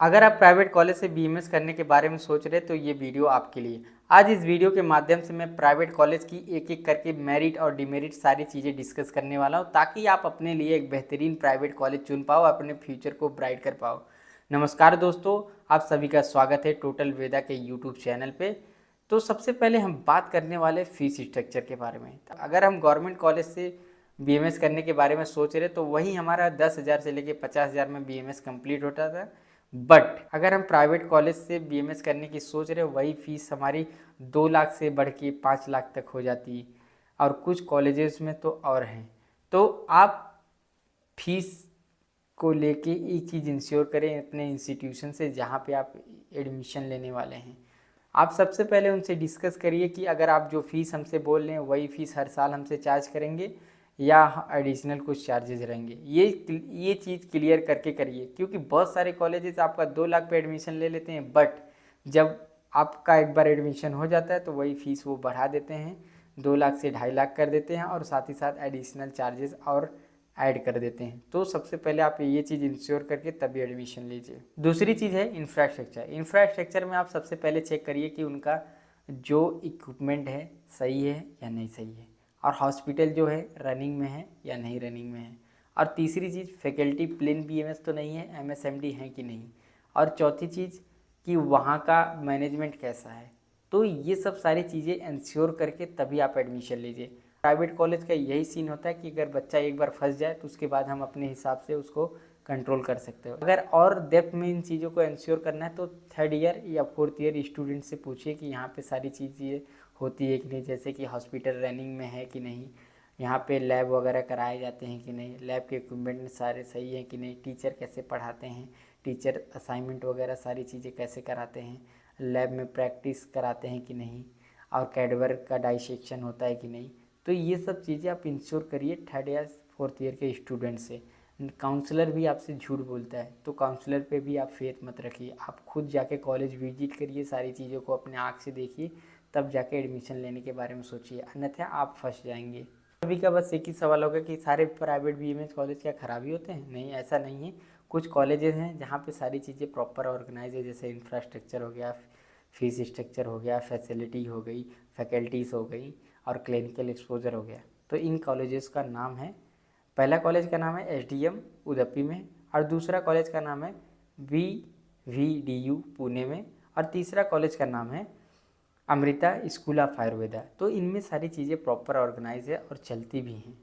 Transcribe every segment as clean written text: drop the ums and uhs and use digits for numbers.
अगर आप private college से बीएमएस करने के बारे में सोच रहे हैं तो ये वीडियो आपके लिए। आज इस वीडियो के माध्यम से मैं प्राइवेट कॉलेज की एक एक करके मेरिट और डिमेरिट सारी चीज़ें डिस्कस करने वाला हूँ, ताकि आप अपने लिए एक बेहतरीन प्राइवेट कॉलेज चुन पाओ, अपने फ्यूचर को ब्राइट कर पाओ। नमस्कार दोस्तों, आप सभी का स्वागत है टोटल वेदा के यूट्यूब चैनल पे। तो सबसे पहले हम बात करने वाले फीस स्ट्रक्चर के बारे में। अगर हम गवर्नमेंट कॉलेज से बीएमएस करने के बारे में सोच रहे तो वही हमारा 10,000 से लेके 50,000 में बीएमएस कंप्लीट होता था। बट अगर हम प्राइवेट कॉलेज से बीएमएस करने की सोच रहे वही फीस हमारी 2 लाख से बढ़ के 5 लाख तक हो जाती है, और कुछ कॉलेजेस में तो और हैं। तो आप फीस को लेके एक चीज़ इंश्योर करें अपने इंस्टीट्यूशन से जहाँ पे आप एडमिशन लेने वाले हैं। आप सबसे पहले उनसे डिस्कस करिए कि अगर आप जो फ़ीस हमसे बोल रहे हैं वही फ़ीस हर साल हमसे चार्ज करेंगे या एडिशनल कुछ चार्जेस रहेंगे। ये चीज़ क्लियर करके करिए, क्योंकि बहुत सारे कॉलेजेस आपका 2 लाख पे एडमिशन ले लेते हैं, बट जब आपका एक बार एडमिशन हो जाता है तो वही फ़ीस वो बढ़ा देते हैं, 2 लाख से 2.5 लाख कर देते हैं, और साथ ही साथ एडिशनल चार्जेस और ऐड कर देते हैं। तो सबसे पहले आप ये चीज़ इंश्योर करके तभी एडमिशन लीजिए। दूसरी चीज़ है इंफ्रास्ट्रक्चर। इंफ्रास्ट्रक्चर में आप सबसे पहले चेक करिए कि उनका जो इक्विपमेंट है सही है या नहीं सही है, और हॉस्पिटल जो है रनिंग में है या नहीं रनिंग में है। और तीसरी चीज़ फैकल्टी प्लेन बीएमएस तो नहीं है, एमएसएमडी है कि नहीं। और चौथी चीज़ कि वहाँ का मैनेजमेंट कैसा है। तो ये सब सारी चीज़ें इंश्योर करके तभी आप एडमिशन लीजिए। प्राइवेट कॉलेज का यही सीन होता है कि अगर बच्चा एक बार फंस जाए तो उसके बाद हम अपने हिसाब से उसको कंट्रोल कर सकते हो। अगर और डेप्थ में इन चीज़ों को इंश्योर करना है तो 3rd ईयर या 4th ईयर स्टूडेंट से पूछिए कि यहाँ पे सारी चीज़ें होती है कि नहीं, जैसे कि हॉस्पिटल रनिंग में है कि नहीं, यहाँ पे लैब वगैरह कराए जाते हैं कि नहीं, लैब के इक्विपमेंट सारे सही हैं कि नहीं, टीचर कैसे पढ़ाते हैं, टीचर असाइनमेंट वगैरह सारी चीज़ें कैसे कराते हैं, लैब में प्रैक्टिस कराते हैं कि नहीं, और कैडवर का डाइसेक्शन होता है कि नहीं। तो ये सब चीज़ें आप इंश्योर करिए 3rd या 4th ईयर के स्टूडेंट से। काउंसलर भी आपसे झूठ बोलता है तो काउंसलर पे भी आप फेथ मत रखिए। आप खुद जाके कॉलेज विजिट करिए, सारी चीज़ों को अपने आँख से देखिए, तब जाके एडमिशन लेने के बारे में सोचिए, अन्यथा आप फंस जाएंगे। अभी का बस एक ही सवाल होगा कि सारे प्राइवेट बीएमएस कॉलेज क्या खराबी होते हैं? नहीं, ऐसा नहीं है। कुछ कॉलेजेस हैं जहाँ पे सारी चीज़ें प्रॉपर ऑर्गेनाइज है, जैसे इंफ्रास्ट्रक्चर हो गया, फीस स्ट्रक्चर हो गया, फैसिलिटी हो गई, फैकल्टीज़ हो गई, और क्लिनिकल एक्सपोजर हो गया। तो इन कॉलेजेस का नाम है, पहला कॉलेज का नाम है एसडीएम उदुपी में, और दूसरा कॉलेज का नाम है VVDU पुणे में, और तीसरा कॉलेज का नाम है अमृता स्कूल ऑफ आयुर्वेदा। तो इनमें सारी चीज़ें प्रॉपर ऑर्गेनाइज है और चलती भी हैं,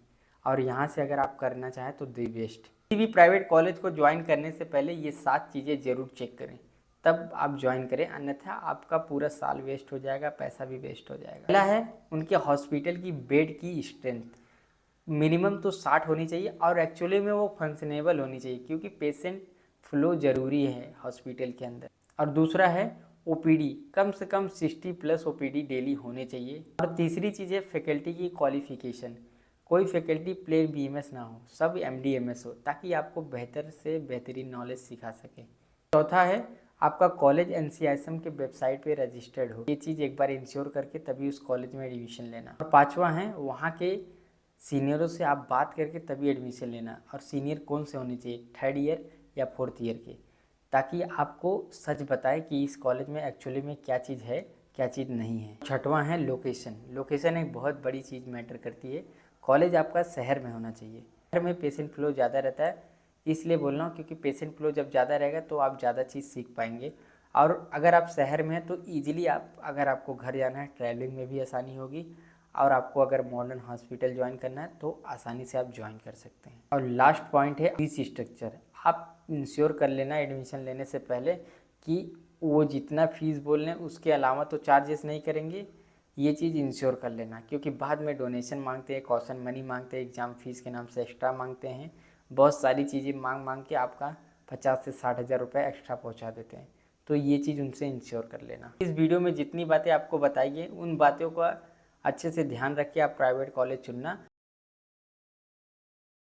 और यहाँ से अगर आप करना चाहें तो दी बेस्ट। किसी भी प्राइवेट कॉलेज को ज्वाइन करने से पहले ये 7 चीज़ें ज़रूर चेक करें, तब आप ज्वाइन करें, अन्यथा आपका पूरा साल वेस्ट हो जाएगा, पैसा भी वेस्ट हो जाएगा। पहला है उनके हॉस्पिटल की बेड की स्ट्रेंथ, मिनिमम तो 60 होनी चाहिए, और एक्चुअली में वो फंक्शनेबल होनी चाहिए, क्योंकि पेशेंट फ्लो ज़रूरी है हॉस्पिटल के अंदर। और दूसरा है ओपीडी, कम से कम 60+ ओपीडी डेली होने चाहिए। और तीसरी चीज़ है फैकल्टी की क्वालिफ़िकेशन, कोई फैकल्टी प्लेन बीएमएस ना हो, सब एमडीएमएस हो, ताकि आपको बेहतर से बेहतरीन नॉलेज सिखा सके। चौथा है आपका कॉलेज एनसीआईएसएम के वेबसाइट पे रजिस्टर्ड हो, ये चीज़ एक बार इंश्योर करके तभी उस कॉलेज में एडमिशन लेना। और पांचवा है वहाँ के सीनियरों से आप बात करके तभी एडमिशन लेना, और सीनियर कौन से होने चाहिए, 3rd ईयर या 4th ईयर के, ताकि आपको सच बताए कि इस कॉलेज में एक्चुअली में क्या चीज़ है क्या चीज़ नहीं है। छठवां है लोकेशन। लोकेशन एक बहुत बड़ी चीज़ मैटर करती है। कॉलेज आपका शहर में होना चाहिए। शहर में पेशेंट फ्लो ज़्यादा रहता है, इसलिए बोल रहा हूँ, क्योंकि पेशेंट फ्लो जब ज़्यादा रहेगा तो आप ज़्यादा चीज़ सीख पाएंगे। और अगर आप शहर में हैं तो ईजिली आप, अगर आपको घर जाना है ट्रैवलिंग में भी आसानी होगी, और आपको अगर मॉडर्न हॉस्पिटल ज्वाइन करना है तो आसानी से आप ज्वाइन कर सकते हैं। और लास्ट पॉइंट है फीस स्ट्रक्चर। आप इंश्योर कर लेना एडमिशन लेने से पहले कि वो जितना फ़ीस बोल रहे हैं उसके अलावा तो चार्जेस नहीं करेंगे, ये चीज़ इंश्योर कर लेना, क्योंकि बाद में डोनेशन मांगते हैं, कॉशन मनी मांगते हैं, एग्ज़ाम फीस के नाम से एक्स्ट्रा मांगते हैं, बहुत सारी चीज़ें मांग के आपका 50 से 60 हज़ार रुपये एक्स्ट्रा पहुंचा देते हैं। तो ये चीज़ उनसे इंश्योर कर लेना। इस वीडियो में जितनी बातें आपको बताई गई उन बातों का अच्छे से ध्यान रख के आप प्राइवेट कॉलेज चुनना,